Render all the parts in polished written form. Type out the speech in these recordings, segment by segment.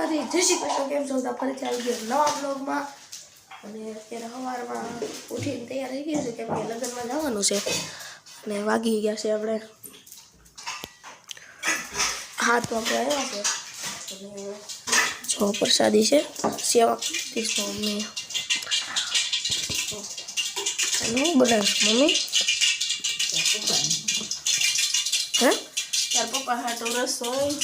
દ્વારકાથી જય શ્રી કૃષ્ણ. કેમ છો? ફરીથી આવી ગયો નવા બ્લોગમાં. અને અત્યારે સવારમાં ઉઠીને તૈયાર થઈ ગયું છે કેમ કે લગ્નમાં જવાનું છે. અને વાગી ગયા છે આપણે 7 વાગે આવ્યા છે. અને જો પ્રસાદી છે સેવા કરીશ મમ્મી. હું બનાવીશ મમ્મી. હે તાર પપ્પા હાટો રસોઈ.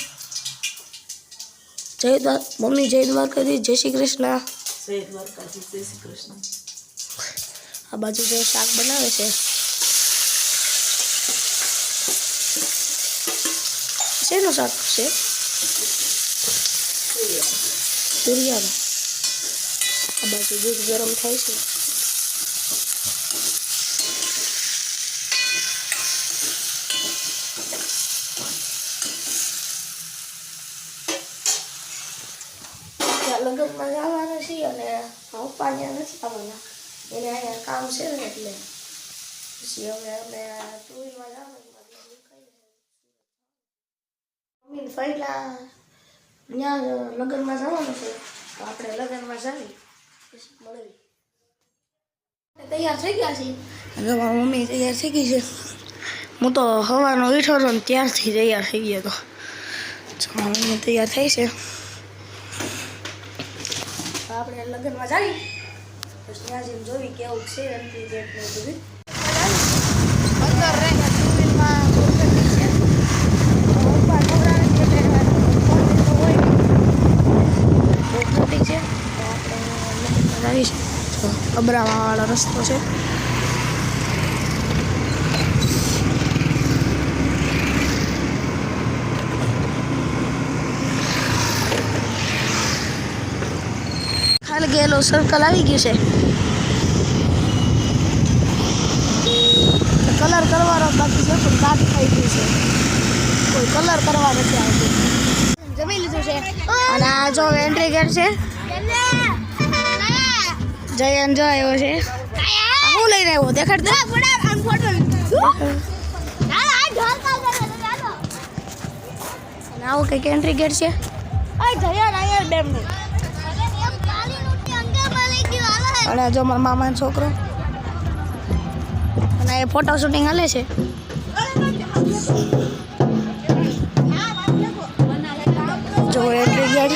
મમ્મી જય દ્વારકાધીશ. જય શ્રી કૃષ્ણ. જય દ્વારકાધીશ. જય શ્રી કૃષ્ણ. આ બાજુ જે શાક બનાવે છે શેનું શાક છે? તુરિયાનું. આ બાજુ દૂધ ગરમ થાય છે. લગ્નમાં જવાના છીએ અને પપ્પા ત્યાં નથી આવવાના. એને અહીંયા કામ છે ને એટલે પછી હવે અમે ટુ વ્હીલમાં જવાનું. મમ્મી પહેલા ત્યાં લગ્નમાં જવાનું છે તો આપણે લગ્નમાં જાવી પછી મળવી. તૈયાર થઈ ગયા છીએ. હવે મારી મમ્મી તૈયાર થઈ ગઈ છે. હું તો સવારનો ઉઠ્યો હતો ને ત્યારથી તૈયાર થઈ ગયો હતો. મમ્મી તૈયાર થઈ છે. આપણે લગ્નમાં જાવી પછી ત્યાં જઈને જોવી કેવું છે એન્ટ્રી ગેટ ને બધું. અંદર ટુ-વ્હીલમાં છે તો આપણે લગ્નમાં જાવીશું. તો અબરાવાળો રસ્તો છે. ખાલી ગયેલો સર્કલ આવી ગયું છે. કલર કરવાનો બાકી છે પણ કાટ થઈ ગયું છે. કોઈ કલર કરવા નથી આવતું. જમી લીધું છે અને આ જો એન્ટ્રી ગેટ છે. જયન જો આવ્યો છે. હું લઈને આવ્યો દેખાડ દે. આવું કંઈક એન્ટ્રી ગેટ છે. અને જો મારા મામાનો છોકરો અને એ ફોટો શૂટિંગ હાલે છે. જો એન્ટ્રી ગેટ.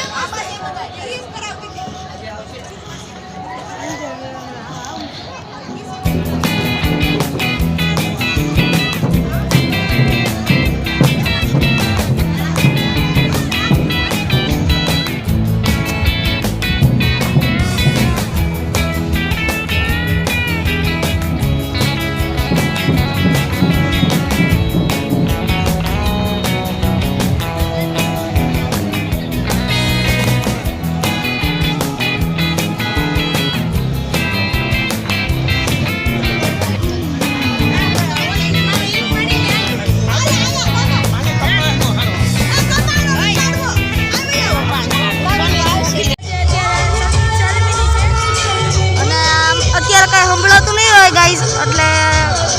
સંભળાતું નહીં હોય ગાઈસ એટલે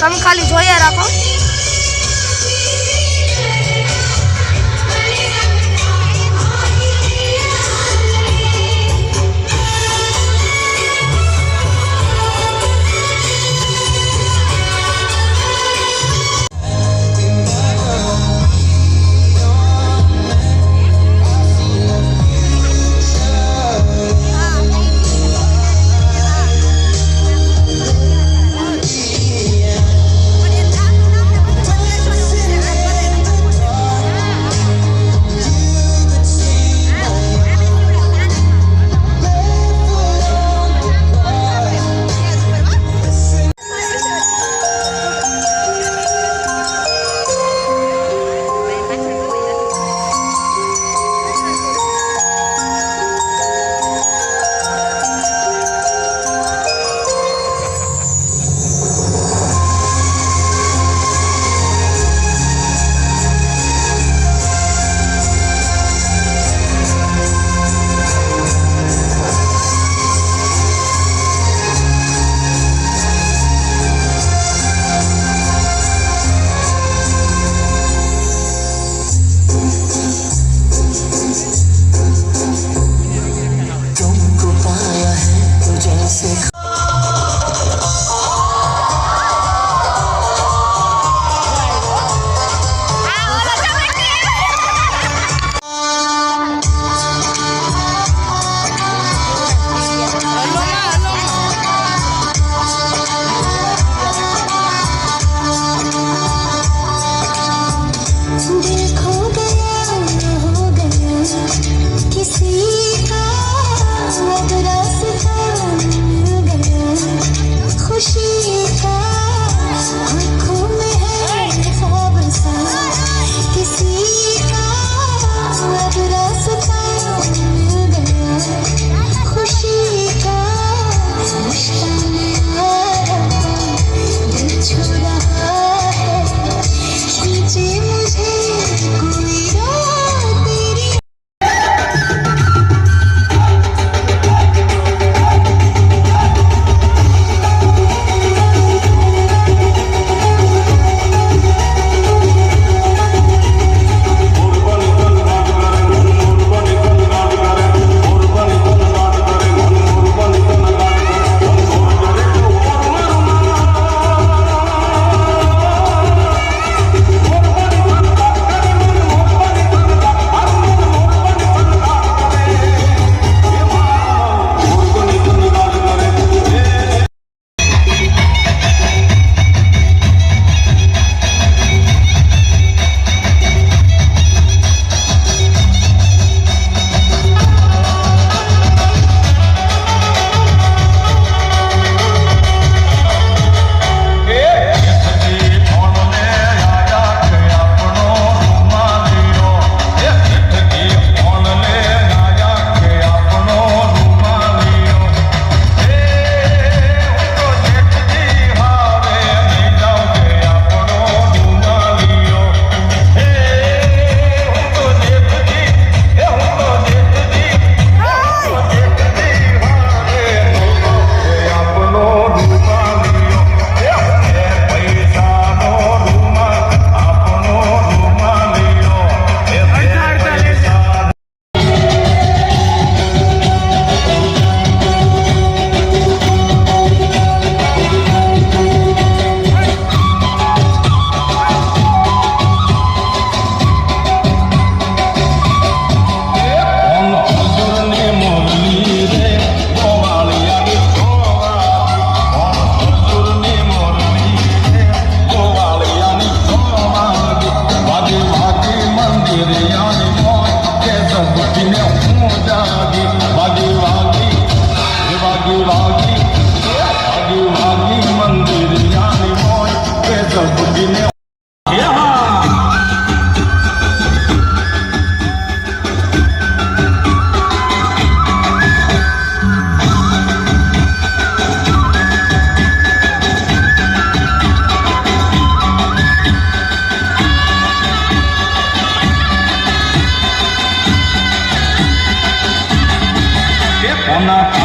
તમે ખાલી જોઈએ રાખો. પ્રભુજીને હે હા કોના